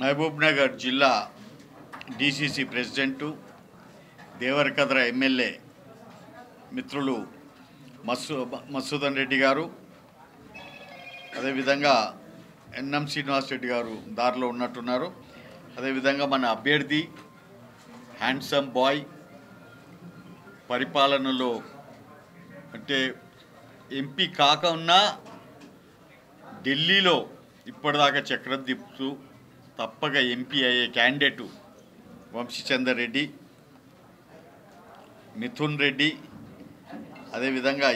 మహబూబ్నగర్ జిల్లా DCC president Devarakadra MLA మిత్రులు మసూదన్ రెడ్డి గారు, అదేవిధంగా ఎన్ఎం శ్రీనివాస్ రెడ్డి గారు దారిలో ఉన్నట్టున్నారు. అదేవిధంగా మన అభ్యర్థి హ్యాండ్సమ్ బాయ్, పరిపాలనలో అంటే ఎంపీ కాక ఉన్నా ఢిల్లీలో ఇప్పటిదాకా చక్రం తిప్పుతూ తప్పక ఎంపీ అయ్యే క్యాండిడేటు వంశీచందర్ రెడ్డి, మిథున్ రెడ్డి, అదేవిధంగా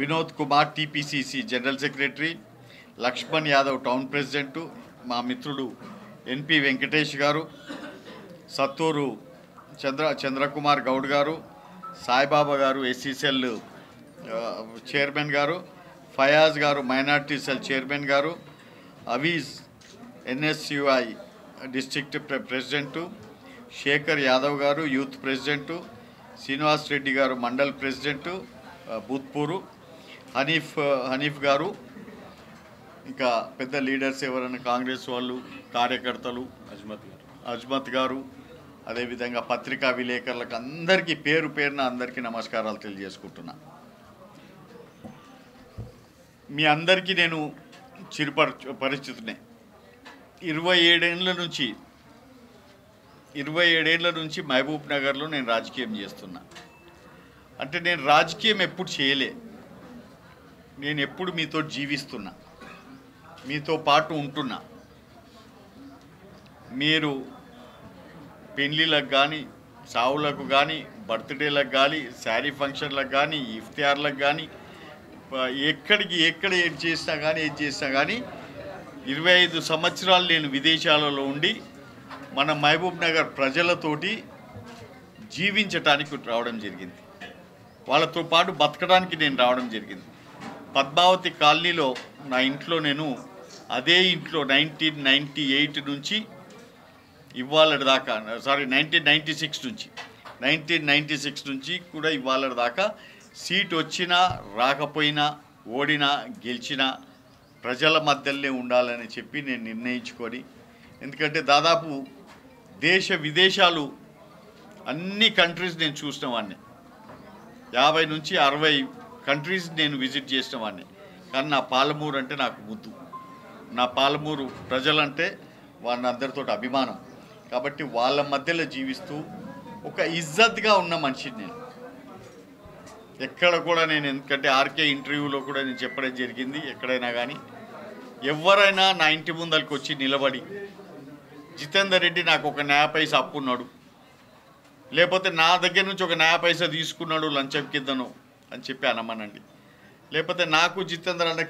Vinod Kumar TPCC general secretary, Laxman Yadav town president, మా మిత్రుడు ఎన్పి వెంకటేష్ గారు, సత్తూరు చంద్రకుమార్ గౌడ్ గారు, సాయిబాబా గారు ఎస్సీసెల్ చైర్మన్ గారు, ఫయాజ్ గారు మైనార్టీ సెల్ చైర్మన్ గారు, అవీజ్ NSUI district president, Shekhar Yadav గారు యూత్ ప్రెసిడెంటు, శ్రీనివాస్ రెడ్డి గారు మండల్ ప్రెసిడెంటు భూత్పూరు, హనీఫ్ గారు, ఇంకా పెద్ద లీడర్స్ ఎవరైనా కాంగ్రెస్ వాళ్ళు, కార్యకర్తలు అజ్మత్ గారు, అదేవిధంగా పత్రికా విలేకరులకు అందరికీ పేరు పేరున అందరికీ నమస్కారాలు తెలియజేసుకుంటున్నా. మీ అందరికీ నేను పరిస్థితినే 27 ఏళ్ళ నుంచి మహబూబ్ నగర్లో నేను రాజకీయం చేస్తున్నా. అంటే నేను రాజకీయం ఎప్పుడు చేయలే, నేను ఎప్పుడు మీతో జీవిస్తున్నా, మీతో పాటు ఉంటున్నా. మీరు పెళ్ళిళ్ళకు కానీ, సావులకు కానీ, బర్త్డేలకు కానీ, శారీ ఫంక్షన్లకు కానీ, ఇఫ్తియార్లకు కానీ, ఎక్కడ ఏది చేసినా కానీ 25 సంవత్సరాలు నేను విదేశాలలో ఉండి మన మహబూబ్ నగర్ ప్రజలతోటి జీవించటానికి రావడం జరిగింది, వాళ్ళతో పాటు బతకడానికి నేను రావడం జరిగింది. పద్మావతి కాలనీలో నా ఇంట్లో నేను అదే ఇంట్లో 1998 నుంచి ఇవాళ దాకా 1996 నుంచి కూడా ఇవాళ దాకా సీట్ వచ్చినా రాకపోయినా, ఓడినా గెలిచినా ప్రజల మధ్యలోనే ఉండాలని చెప్పి నేను నిర్ణయించుకొని, ఎందుకంటే దాదాపు దేశ విదేశాలు అన్ని కంట్రీస్ నేను చూసిన వాడిని, 50 నుంచి 60 కంట్రీస్ నేను విజిట్ చేసిన వాడిని. కానీ నా పాలమూరు అంటే నాకు ముద్దు, నా పాలమూరు ప్రజలంటే వాళ్ళందరితో అభిమానం. కాబట్టి వాళ్ళ మధ్యలో జీవిస్తూ ఒక ఇజ్జత్గా ఉన్న మనిషిని నేను. ఎక్కడ కూడా నేను, ఎందుకంటే ఆర్కే ఇంటర్వ్యూలో కూడా నేను చెప్పడం జరిగింది, ఎక్కడైనా కానీ ఎవరైనా నా ఇంటి ముందరికి వచ్చి నిలబడి జితేందర్ రెడ్డి నాకు ఒక న్యాయ పైసా అప్పున్నాడు, లేకపోతే నా దగ్గర నుంచి ఒక న్యాయ పైసా తీసుకున్నాడు లంచం కిందను అని చెప్పి అనమనండి. లేకపోతే నాకు జితేందర్ అన్న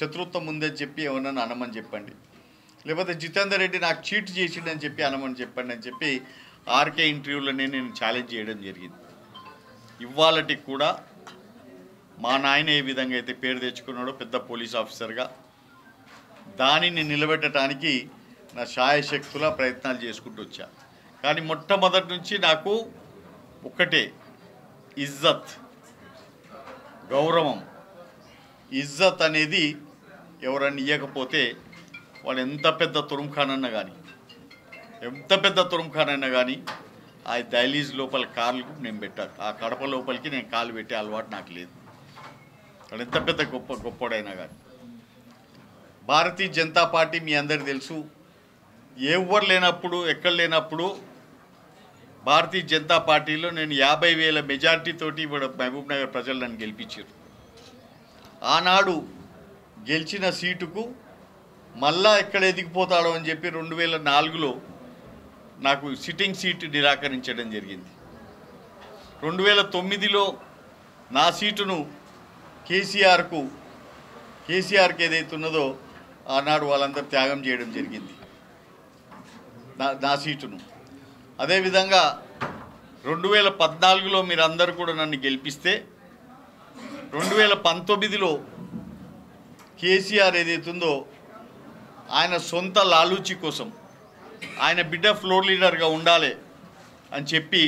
శత్రుత్వం ఉందని చెప్పి ఎవరన్నా అనమని చెప్పండి. లేకపోతే జితేందర్ రెడ్డి నాకు చీట్ చేసిండని చెప్పి అనమని చెప్పండి అని చెప్పి ఆర్కే ఇంటర్వ్యూలోనే నేను ఛాలెంజ్ చేయడం జరిగింది. ఇవాళటికి కూడా మా నాయన ఏ విధంగా అయితే పేరు తెచ్చుకున్నాడో పెద్ద పోలీస్ ఆఫీసర్గా, దానిని నిలబెట్టడానికి నా శాయశక్తుల ప్రయత్నాలు చేసుకుంటూ వచ్చా. కానీ మొట్టమొదటి నుంచి నాకు ఒక్కటే, ఇజ్జత్, గౌరవం. ఇజ్జత్ అనేది ఎవరన్నా ఇవ్వకపోతే వాడు ఎంత పెద్ద తురుంఖానన్నా కానీ ఆ దైలీజ్ లోపల కాళ్ళు నేను పెట్టాను, ఆ కడప లోపలికి నేను కాలు పెట్టే అలవాటు నాకు లేదు. వాడు ఎంత పెద్ద గొప్పడైనా కానీ. భారతీయ జనతా పార్టీ మీ అందరికీ తెలుసు, ఎవరు లేనప్పుడు, ఎక్కడ లేనప్పుడు భారతీయ జనతా పార్టీలో నేను 50,000 మెజార్టీతోటి ఇప్పుడు మహబూబ్ నగర్ ప్రజలు నన్ను గెలిపించారు. ఆనాడు గెలిచిన సీటుకు మళ్ళా ఎక్కడ ఎదిగిపోతాడో అని చెప్పి 2004లో నాకు సిట్టింగ్ సీట్ నిరాకరించడం జరిగింది. 2009లో నా సీటును కేసీఆర్కి ఏదైతే ఉన్నదో ఆనాడు వాళ్ళందరూ త్యాగం చేయడం జరిగింది నా సీటును. అదేవిధంగా 2014లో మీరందరూ కూడా నన్ను గెలిపిస్తే 2019లో కేసీఆర్ ఏదైతుందో ఆయన సొంత లాలూచి కోసం, ఆయన బిడ్డ ఫ్లోర్ లీడర్గా ఉండాలి అని చెప్పి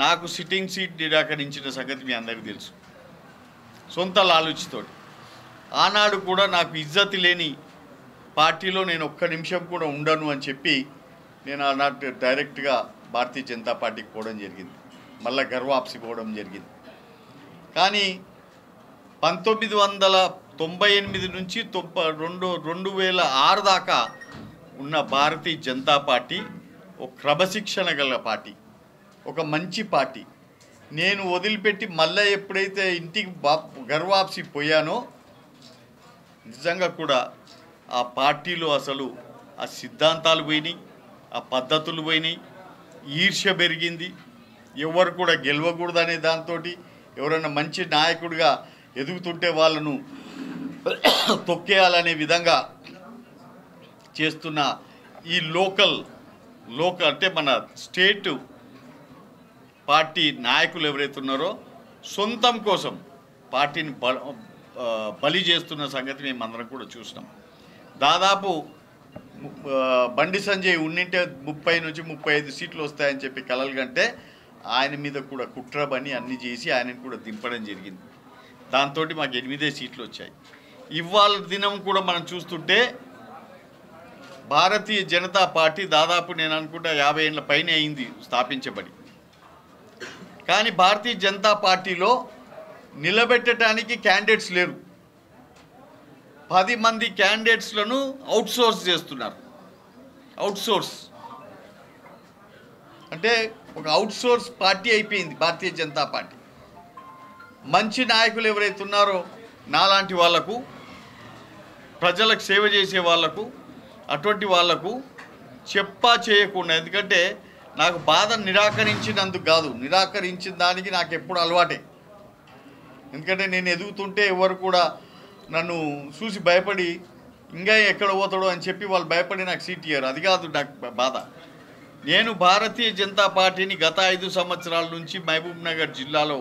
నాకు సిట్టింగ్ సీట్ నిరాకరించిన సంగతి మీ అందరికీ తెలుసు, సొంత లాలూచితోటి. ఆనాడు కూడా నాకు ఇజ్జతి లేని పార్టీలో నేను ఒక్క నిమిషం కూడా ఉండను అని చెప్పి నేను ఆనాటి డైరెక్ట్గా భారతీయ జనతా పార్టీకి పోవడం జరిగింది. మళ్ళీ గర్వాప్సి పోవడం జరిగింది. కానీ 1998 నుంచి 2006 దాకా ఉన్న భారతీయ జనతా పార్టీ ఒక క్రమశిక్షణ గల పార్టీ, ఒక మంచి పార్టీ. నేను వదిలిపెట్టి మళ్ళీ ఎప్పుడైతే ఇంటికి గర్వాప్సి పోయానో నిజంగా కూడా ఆ పార్టీలో అసలు ఆ సిద్ధాంతాలు పోయినాయి, ఆ పద్ధతులు పోయినాయి, ఈర్ష్య పెరిగింది. ఎవరు కూడా గెలవకూడదనే దాంతో ఎవరైనా మంచి నాయకుడిగా ఎదుగుతుంటే వాళ్ళను తొక్కేయాలనే విధంగా చేస్తున్న ఈ లోకల్ అంటే మన స్టేట్ పార్టీ నాయకులు ఎవరైతే ఉన్నారో సొంతం కోసం పార్టీని బలి చేస్తున్న సంగతి మేము అందరం కూడా చూసినాం. దాదాపు బండి సంజయ్ ఉన్నింటే 30 నుంచి 35 సీట్లు వస్తాయని చెప్పి కలలు కంటే ఆయన మీద కూడా కుట్రబని అన్నీ చేసి ఆయనను కూడా దింపడం జరిగింది. దాంతో మాకు 8 సీట్లు వచ్చాయి. ఇవాళ దినం కూడా మనం చూస్తుంటే భారతీయ జనతా పార్టీ దాదాపు నేను అనుకుంటా 50 ఏళ్ళ పైన అయింది స్థాపించబడి. కానీ భారతీయ జనతా పార్టీలో నిలబెట్టడానికి క్యాండిడేట్స్ లేరు. 10 మంది క్యాండిడేట్స్లను అవుట్సోర్స్ చేస్తున్నారు. అవుట్సోర్స్ అంటే ఒక అవుట్సోర్స్ పార్టీ అయిపోయింది భారతీయ జనతా పార్టీ. మంచి నాయకులు ఎవరైతే ఉన్నారో నాలాంటి వాళ్లకు, ప్రజలకు సేవ చేసే వాళ్లకు, అటువంటి వాళ్లకు చెప్పా చేయకుండా, ఎందుకంటే నాకు బాధ నిరాకరించినందుకు కాదు, నిరాకరించిన దానికి నాకు ఎప్పుడు అలవాటే. ఎందుకంటే నేను ఎదుగుతుంటే ఎవరు కూడా నన్ను చూసి భయపడి ఇంకా ఎక్కడ పోతాడో అని చెప్పి వాళ్ళు భయపడి నాకు సీట్ ఇయ్యారు. అది కాదు నాకు బాధ. నేను భారతీయ జనతా పార్టీని గత 5 సంవత్సరాల నుంచి మహబూబ్ నగర్ జిల్లాలో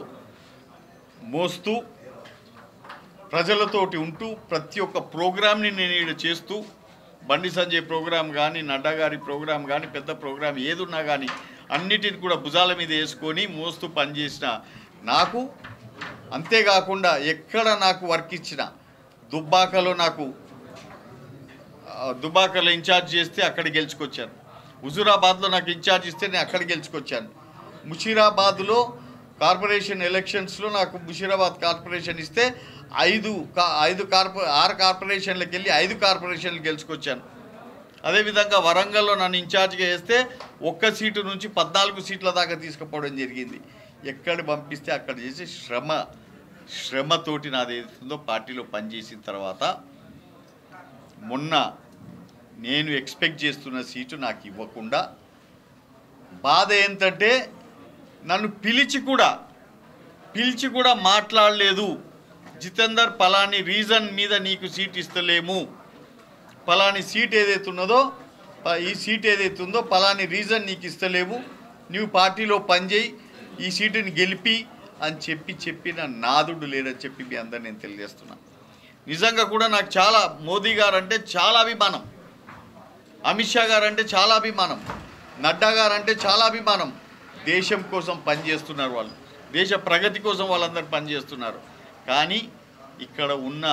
మోస్తూ ప్రజలతోటి ఉంటూ ప్రతి ఒక్క ప్రోగ్రామ్ని నేను ఇక్కడ చేస్తూ, బండి సంజయ్ ప్రోగ్రాం కానీ, నడ్డా గారి ప్రోగ్రాం కానీ, పెద్ద ప్రోగ్రాం ఏదున్నా కానీ అన్నిటిని కూడా భుజాల మీద వేసుకొని మోస్తూ పనిచేసిన నాకు, అంతేకాకుండా ఎక్కడ నాకు వర్క్ ఇచ్చిన దుబ్బాకలో ఇన్ఛార్జ్ చేస్తే అక్కడ గెలుచుకొచ్చాను. హుజూరాబాద్లో నాకు ఇన్ఛార్జ్ ఇస్తే నేను అక్కడ గెలుచుకొచ్చాను. ముషీరాబాద్లో కార్పొరేషన్ ఎలక్షన్స్లో నాకు ముషీరాబాద్ కార్పొరేషన్ ఇస్తే 6 కార్పొరేషన్లకు వెళ్ళి 5 కార్పొరేషన్లు గెలుచుకొచ్చాను. అదేవిధంగా వరంగల్లో నన్ను ఇన్ఛార్జ్గా వేస్తే 1 సీటు నుంచి 14 సీట్ల దాకా తీసుకుపోవడం జరిగింది. ఎక్కడ పంపిస్తే అక్కడ చేసి శ్రమతోటి నాది ఏదైతుందో పార్టీలో పనిచేసిన తర్వాత మొన్న నేను ఎక్స్పెక్ట్ చేస్తున్న సీటు నాకు ఇవ్వకుండా, బాధ ఏంటంటే నన్ను పిలిచి కూడా మాట్లాడలేదు. జితేందర్ పలాని రీజన్ మీద నీకు సీట్ ఇస్తలేము, పలాని సీట్ ఏదైతే ఉన్నదో ఈ సీట్ ఏదైతే ఉందో పలాని రీజన్ నీకు ఇస్తలేము, నువ్వు పార్టీలో పనిచేయి, ఈ సీటుని గెలిపి అని చెప్పిన నాదుడు లేడని చెప్పి మీ అందరు నేను తెలియజేస్తున్నాను. నిజంగా కూడా నాకు చాలా మోదీ గారు అంటే చాలా అభిమానం, అమిత్ షా గారు అంటే చాలా అభిమానం, నడ్డా గారు అంటే చాలా అభిమానం. దేశం కోసం పనిచేస్తున్నారు వాళ్ళు, దేశ ప్రగతి కోసం వాళ్ళందరూ పనిచేస్తున్నారు. కానీ ఇక్కడ ఉన్న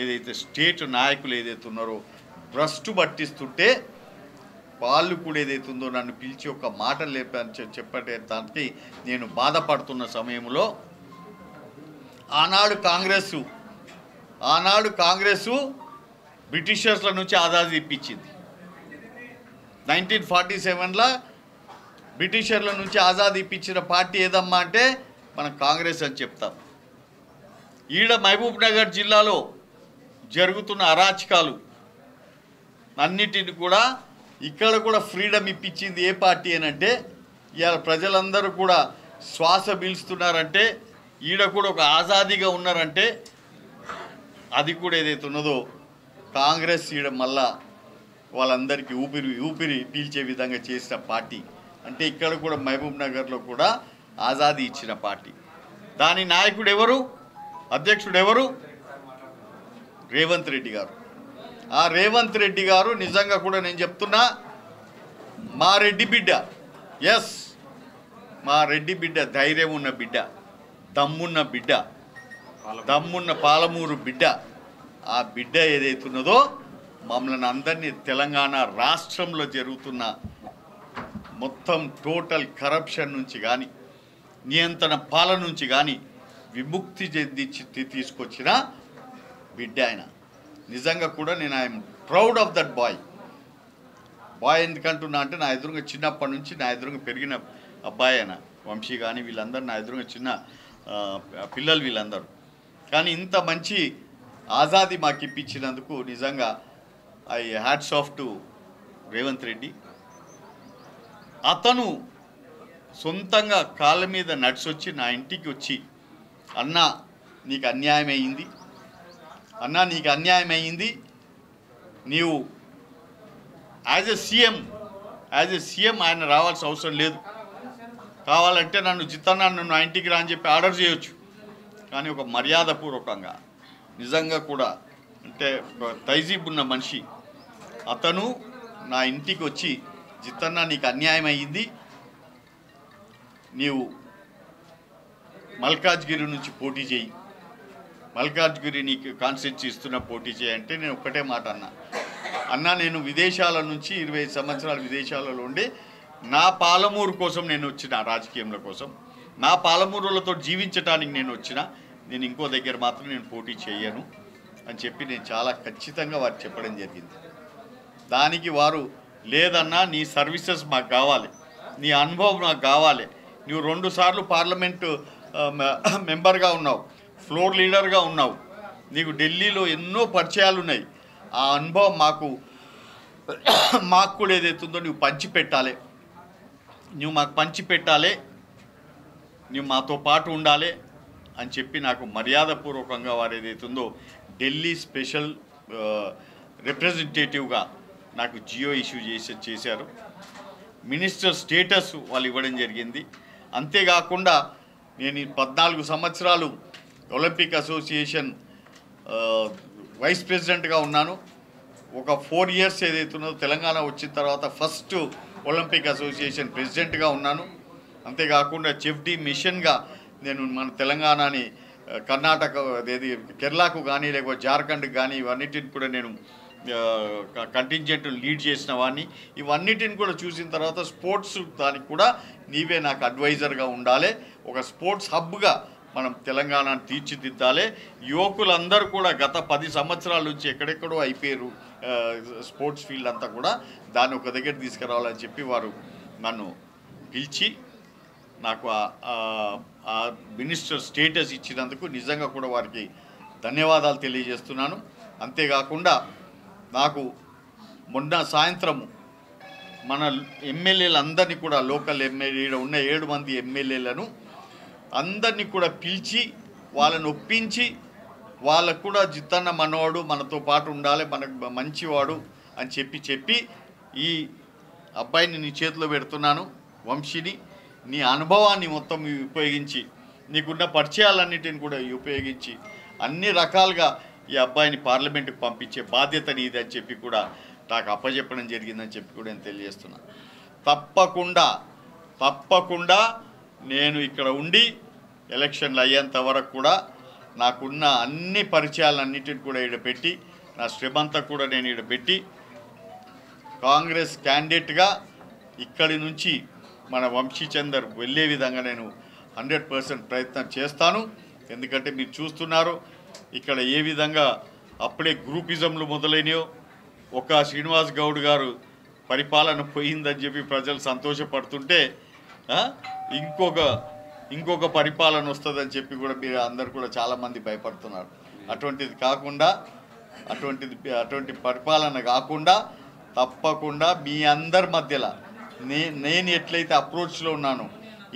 ఏదైతే స్టేట్ నాయకులు ఏదైతే ఉన్నారో భ్రష్టు పట్టిస్తుంటే వాళ్ళు కూడా ఏదైతే ఉందో నన్ను పిలిచి ఒక మాట చెప్పడానికి నేను బాధపడుతున్న సమయంలో ఆనాడు కాంగ్రెసు బ్రిటిషర్స్ల నుంచి ఆజాదీ ఇప్పించింది. 1947లో బ్రిటిషర్ల నుంచి ఆజాదీ ఇప్పించిన పార్టీ ఏదమ్మా అంటే మనం కాంగ్రెస్ అని చెప్తాం. ఈడ మహబూబ్ నగర్ జిల్లాలో జరుగుతున్న అరాచకాలు అన్నిటిని కూడా ఇక్కడ కూడా ఫ్రీడమ్ ఇప్పించింది ఏ పార్టీ అని అంటే, ఇవాళ ప్రజలందరూ కూడా శ్వాస పీల్చుతున్నారంటే, ఈడ కూడా ఒక ఆజాదీగా ఉన్నారంటే అది కూడా ఏదైతే ఉన్నదో కాంగ్రెస్ ఈడ మళ్ళా వాళ్ళందరికీ ఊపిరి పీల్చే విధంగా చేసిన పార్టీ. అంటే ఇక్కడ కూడా మహబూబ్ నగర్లో కూడా ఆజాదీ ఇచ్చిన పార్టీ. దాని నాయకుడు ఎవరు, అధ్యక్షుడు ఎవరు? రేవంత్ రెడ్డి గారు. ఆ రేవంత్ రెడ్డి గారు నిజంగా కూడా నేను చెప్తున్నా, మా రెడ్డి బిడ్డ, ఎస్ మా రెడ్డి బిడ్డ, ధైర్యం ఉన్న బిడ్డ, దమ్మున్న బిడ్డ, దమ్మున్న పాలమూరు బిడ్డ. ఆ బిడ్డ ఏదైతున్నదో మమ్మల్ని అందరినీ తెలంగాణ రాష్ట్రంలో జరుగుతున్న మొత్తం టోటల్ కరప్షన్ నుంచి కానీ నియంత్రణ పాలన నుంచి కానీ విముక్తి చెందించి తీసుకొచ్చిన బిడ్డ ఆయన. నిజంగా కూడా నేను I'm proud of that boy. ఎందుకంటున్నా అంటే నా ఎదురుగా చిన్నప్పటి నుంచి నా ఎదురుగా పెరిగిన అబ్బాయి ఆయన. వంశీ కానీ వీళ్ళందరూ నా ఎదురుగా చిన్న పిల్లలు వీళ్ళందరూ. కానీ ఇంత మంచి ఆజాదీ మాకు ఇప్పించినందుకు నిజంగా I hats off to Revanth Reddy. అతను సొంతంగా కాళ్ళ మీద నడిచొచ్చి నా ఇంటికి వచ్చి అన్నా నీకు అన్యాయం అయ్యింది, అన్నా నీకు అన్యాయం అయ్యింది, నీవు యాజ్ ఎ సీఎం ఆయన రావాల్సిన అవసరం లేదు, కావాలంటే నన్ను జితన్న నా ఇంటికి రా అని చెప్పి ఆర్డర్ చేయొచ్చు. కానీ ఒక మర్యాదపూర్వకంగా నిజంగా కూడా అంటే తైజీబ్ ఉన్న మనిషి అతను నా ఇంటికి వచ్చి జితన్న నీకు అన్యాయం అయ్యింది, నీవు మల్కాజ్గిరి నుంచి పోటీ చేయి, మల్కాజ్గిరి నీకు కాన్స్టిట్యూన్సీ ఇస్తున్న పోటీ చేయంటే నేను ఒక్కటే మాట అన్నా నేను విదేశాల నుంచి 25 సంవత్సరాలు విదేశాలలో ఉండి నా పాలమూరు కోసం నేను వచ్చిన, రాజకీయంల కోసం నా పాలమూరులతో జీవించడానికి నేను వచ్చిన, నేను ఇంకో దగ్గర మాత్రం నేను పోటీ చేయను అని చెప్పి నేను చాలా ఖచ్చితంగా వారికి చెప్పడం జరిగింది. దానికి వారు లేదన్నా నీ సర్వీసెస్ మాకు కావాలి, నీ అనుభవం నాకు కావాలి, నువ్వు 2 సార్లు పార్లమెంటు మెంబర్గా ఉన్నావు, ఫ్లోర్ లీడర్గా ఉన్నావు, నీకు ఢిల్లీలో ఎన్నో పరిచయాలు ఉన్నాయి, ఆ అనుభవం మాకు కూడా ఏదైతుందో నువ్వు పంచిపెట్టాలి, నువ్వు మాకు పంచిపెట్టాలి, నువ్వు మాతో పాటు ఉండాలి అని చెప్పి నాకు మర్యాదపూర్వకంగా వారు ఏదైతుందో ఢిల్లీ స్పెషల్ రిప్రజెంటేటివ్గా నాకు జియో ఇష్యూ చేశారు. మినిస్టర్ స్టేటస్ వాళ్ళు ఇవ్వడం జరిగింది. అంతేకాకుండా నేను 14 సంవత్సరాలు ఒలింపిక్ అసోసియేషన్ వైస్ ప్రెసిడెంట్గా ఉన్నాను. ఒక 4 ఇయర్స్ ఏదైతున్నదో తెలంగాణ వచ్చిన తర్వాత ఫస్ట్ ఒలింపిక్ అసోసియేషన్ ప్రెసిడెంట్గా ఉన్నాను. అంతేకాకుండా చెఫ్డీ మిషన్గా నేను మన తెలంగాణని కర్ణాటక అదేది కేరళకు కానీ లేకపోతే జార్ఖండ్కి కానీ ఇవన్నిటిని కూడా నేను కంటింజెంట్ లీడ్ చేసిన వాడిని. ఇవన్నిటిని కూడా చూసిన తర్వాత స్పోర్ట్స్ దానికి కూడా నీవే నాకు అడ్వైజర్గా ఉండాలి, ఒక స్పోర్ట్స్ హబ్గా మనం తెలంగాణను తీర్చిదిద్దాలి, యువకులందరూ కూడా గత 10 సంవత్సరాల నుంచి ఎక్కడెక్కడో అయిపోయారు స్పోర్ట్స్ ఫీల్డ్ అంతా కూడా, దాన్ని ఒక దగ్గర తీసుకురావాలని చెప్పి వారు నన్ను పిలిచి నాకు ఆ మినిస్టర్ స్టేటస్ ఇచ్చినందుకు నిజంగా కూడా వారికి ధన్యవాదాలు తెలియజేస్తున్నాను. అంతేకాకుండా నాకు మొన్న సాయంత్రము మన ఎమ్మెల్యేలందరినీ కూడా లోకల్ ఎమ్మెల్యే ఉన్న 7 మంది ఎమ్మెల్యేలను అందరినీ కూడా పిలిచి వాళ్ళని ఒప్పించి వాళ్ళకు కూడా జితన్న మనవాడు మనతో పాటు ఉండాలి, మనకు మంచివాడు అని చెప్పి ఈ అబ్బాయిని నీ చేతిలో పెడుతున్నాను వంశీని, నీ అనుభవాన్ని మొత్తం ఉపయోగించి నీకున్న పరిచయాలన్నిటిని కూడా ఉపయోగించి అన్ని రకాలుగా ఈ అబ్బాయిని పార్లమెంటుకు పంపించే బాధ్యత నీది అని చెప్పి కూడా నాకు అప్పచెప్పడం జరిగిందని చెప్పి కూడా నేను తెలియజేస్తున్నాను. తప్పకుండా నేను ఇక్కడ ఉండి ఎలక్షన్లు అయ్యేంత వరకు కూడా నాకున్న అన్ని పరిచయాలన్నిటిని కూడా ఈడపెట్టి నా శ్రమంతా కూడా నేను ఈడపెట్టి కాంగ్రెస్ క్యాండిడేట్గా ఇక్కడి నుంచి మన వంశీచందర్ వెళ్ళే విధంగా నేను 100% ప్రయత్నం చేస్తాను. ఎందుకంటే మీరు చూస్తున్నారు ఇక్కడ ఏ విధంగా అప్పుడే గ్రూపిజంలు మొదలైనయో, ఒక శ్రీనివాస్ గౌడ్ గారు పరిపాలన పోయిందని చెప్పి ప్రజలు సంతోషపడుతుంటే ఇంకొక పరిపాలన వస్తుందని చెప్పి కూడా మీరు అందరు కూడా చాలామంది భయపడుతున్నారు. అటువంటి పరిపాలన కాకుండా తప్పకుండా మీ అందరి మధ్యలో నేను ఎట్లయితే అప్రోచ్లో ఉన్నానో,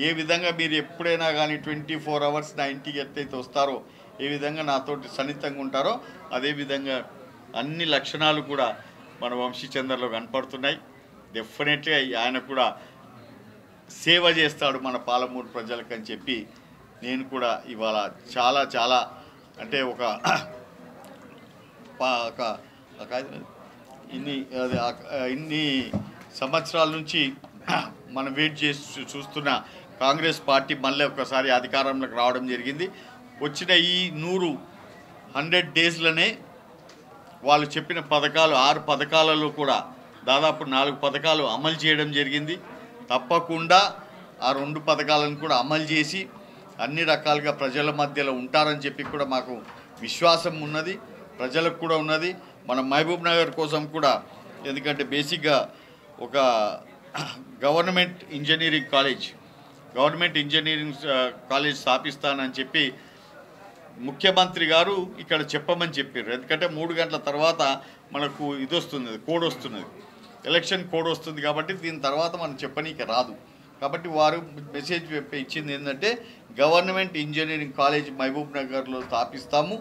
ఏ విధంగా మీరు ఎప్పుడైనా కానీ 24 అవర్స్ నా ఇంటికి ఎట్లయితే వస్తారో, ఏ విధంగా నాతోటి సన్నిహితంగా ఉంటారో, అదేవిధంగా అన్ని లక్షణాలు కూడా మన వంశీచందర్లో కనపడుతున్నాయి. డెఫినెట్గా ఆయన కూడా సేవ చేస్తాడు మన పాలమూరు ప్రజలకు అని చెప్పి నేను కూడా ఇవాళ చాలా అంటే ఇన్ని సంవత్సరాల నుంచి మనం వెయిట్ చేసి చూస్తున్న కాంగ్రెస్ పార్టీ మళ్ళీ ఒకసారి అధికారంలోకి రావడం జరిగింది. వచ్చిన ఈ 100 డేస్లోనే వాళ్ళు చెప్పిన పథకాలు 6 పథకాలలో కూడా దాదాపు 4 పథకాలు అమలు చేయడం జరిగింది. తప్పకుండా ఆ 2 పథకాలను కూడా అమలు చేసి అన్ని రకాలుగా ప్రజల మధ్యలో ఉంటారని చెప్పి కూడా మాకు విశ్వాసం ఉన్నది, ప్రజలకు కూడా ఉన్నది. మన మహబూబ్ నగర్ కోసం కూడా, ఎందుకంటే బేసిక్గా ఒక గవర్నమెంట్ ఇంజనీరింగ్ కాలేజ్ స్థాపిస్తానని చెప్పి ముఖ్యమంత్రి గారు ఇక్కడ చెప్పమని చెప్పారు. ఎందుకంటే 3 గంటల తర్వాత మనకు ఇది వస్తుంది, కోడ్ వస్తున్నది, ఎలక్షన్ కోడ్ వస్తుంది. కాబట్టి దీని తర్వాత మనం చెప్పనీకి రాదు. కాబట్టి వారు మెసేజ్ ఇచ్చింది ఏంటంటే గవర్నమెంట్ ఇంజనీరింగ్ కాలేజ్ మహబూబ్ నగర్లో స్థాపిస్తాము.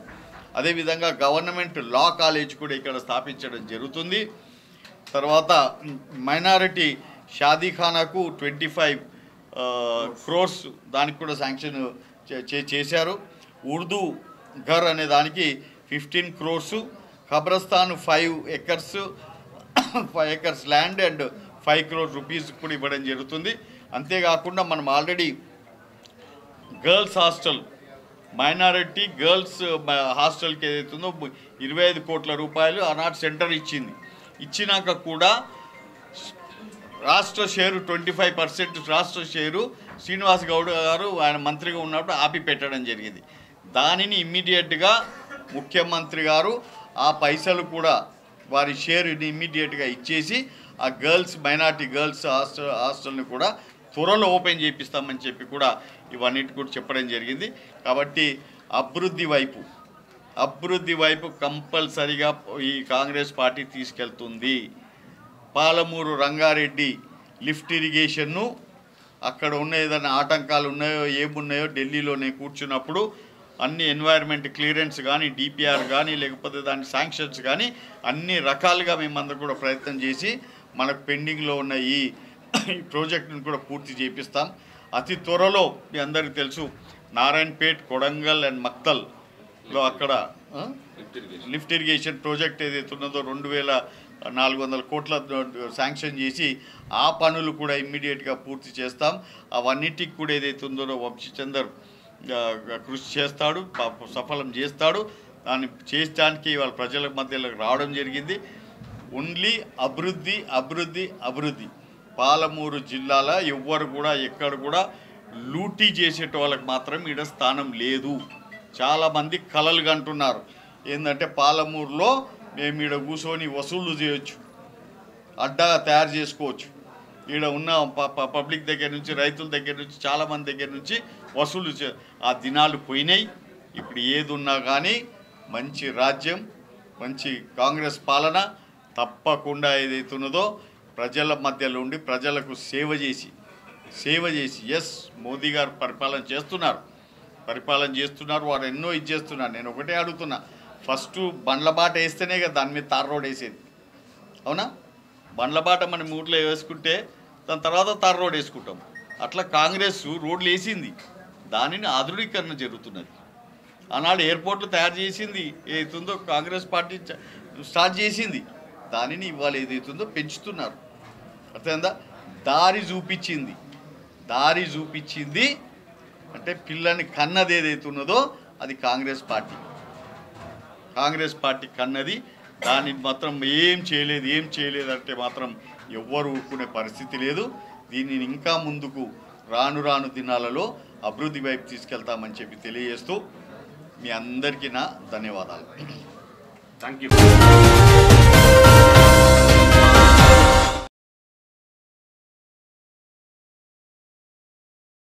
అదేవిధంగా గవర్నమెంట్ లా కాలేజ్ కూడా ఇక్కడ స్థాపించడం జరుగుతుంది. తర్వాత మైనారిటీ షాదీఖానాకు 25 crores దానికి కూడా శాంక్షన్ చేశారు. ఉర్దూ ఘర్ అనే దానికి 15 crores, Qabristan 5 acres land and 5 crore rupees కూడా ఇవ్వడం జరుగుతుంది. అంతేకాకుండా మనం already girls hostel, minority girls హాస్టల్కి ఏదైతుందో 25 కోట్ల రూపాయలు ఆనాడు సెంటర్ ఇచ్చినాక కూడా రాష్ట్ర షేరు 25% రాష్ట్ర షేరు శ్రీనివాస్ గౌడ్ గారు ఆయన మంత్రిగా ఉన్నప్పుడు ఆపి పెట్టడం జరిగింది. దానిని ఇమ్మీడియట్గా ముఖ్యమంత్రి గారు ఆ పైసలు కూడా వారి షేరుని ఇమ్మీడియట్గా ఇచ్చేసి ఆ మైనారిటీ గర్ల్స్ హాస్టల్ని కూడా త్వరలో ఓపెన్ చేపిస్తామని చెప్పి కూడా ఇవన్నిటి కూడా చెప్పడం జరిగింది. కాబట్టి అభివృద్ధి వైపు కంపల్సరిగా ఈ కాంగ్రెస్ పార్టీ తీసుకెళ్తుంది. పాలమూరు రంగారెడ్డి లిఫ్ట్ ఇరిగేషన్ను అక్కడ ఉన్న ఏదైనా ఆటంకాలు ఉన్నాయో ఏమున్నాయో ఢిల్లీలోనే కూర్చున్నప్పుడు అన్ని ఎన్వైర్న్మెంట్ క్లియరెన్స్ కానీ, డిపిఆర్ కానీ, లేకపోతే దాని శాంక్షన్స్ కానీ అన్ని రకాలుగా మేమందరం కూడా ప్రయత్నం చేసి మనకు పెండింగ్లో ఉన్న ఈ ప్రాజెక్టును కూడా పూర్తి చేపిస్తాం. అతి త్వరలో మీ అందరికీ తెలుసు నారాయణపేట్, కొడంగల్ అండ్ మక్తల్లో అక్కడ లిఫ్ట్ ఇరిగేషన్ ప్రాజెక్ట్ ఏదైతే ఉన్నదో 2400 కోట్ల శాంక్షన్ చేసి ఆ పనులు కూడా ఇమ్మీడియట్గా పూర్తి చేస్తాం. అవన్నిటికి కూడా ఏదైతే ఉందో వంశీచందర్ కృషి చేస్తాడు, సఫలం చేస్తాడు. దాన్ని చేయడానికి వాళ్ళ ప్రజల మధ్యలోకి రావడం జరిగింది. ఓన్లీ అభివృద్ధి. పాలమూరు జిల్లాలో ఎవ్వరు కూడా ఎక్కడ కూడా లూటీ చేసేటోళ్ళకి మాత్రం ఈడ స్థానం లేదు. చాలామంది కలలు కంటున్నారు ఏంటంటే పాలమూరులో మేము ఈడ కూర్చొని వసూలు చేయొచ్చు, అడ్డాగా తయారు చేసుకోవచ్చు. ఈడ ఉన్న పబ్లిక్ దగ్గర నుంచి, రైతుల దగ్గర నుంచి, చాలామంది దగ్గర నుంచి వసూలు ఆ దినాలు పోయినాయి. ఇప్పుడు ఏది ఉన్నా కానీ మంచి రాజ్యం, మంచి కాంగ్రెస్ పాలన తప్పకుండా ఏదైతే ఉన్నదో ప్రజల మధ్యలో ఉండి ప్రజలకు సేవ చేసి ఎస్ మోదీ గారు పరిపాలన చేస్తున్నారు. వారు ఎన్నో చేస్తున్నారు. నేను ఒకటే అడుగుతున్నా, ఫస్ట్ బండ్ల బాట వేస్తేనే కదా దాని మీద తార్ రోడ్ వేసేది, అవునా? బండ్ల బాట మనం ఊర్లో వేసుకుంటే దాని తర్వాత తార్ రోడ్ వేసుకుంటాం. అట్లా కాంగ్రెస్ రోడ్లు వేసింది, దానిని ఆధునీకరణ జరుగుతున్నది. ఆనాడు ఎయిర్పోర్ట్లు తయారు చేసింది ఏదైతుందో కాంగ్రెస్ పార్టీ స్టార్ట్ చేసింది, దానిని ఇవాళ ఏదైతుందో పెంచుతున్నారు. అర్థమైందా? దారి చూపించింది అంటే పిల్లని కన్నది ఏదైతే ఉన్నదో అది కాంగ్రెస్ పార్టీ కన్నది. దాన్ని మాత్రం ఏం చేయలేదు అంటే మాత్రం ఎవ్వరు ఊరుకునే పరిస్థితి లేదు. దీనిని ఇంకా ముందుకు రాను దినాలలో అభివృద్ధి వైపు తీసుకెళ్తామని చెప్పి తెలియజేస్తూ మీ అందరికీ నా ధన్యవాదాలు. Thank you.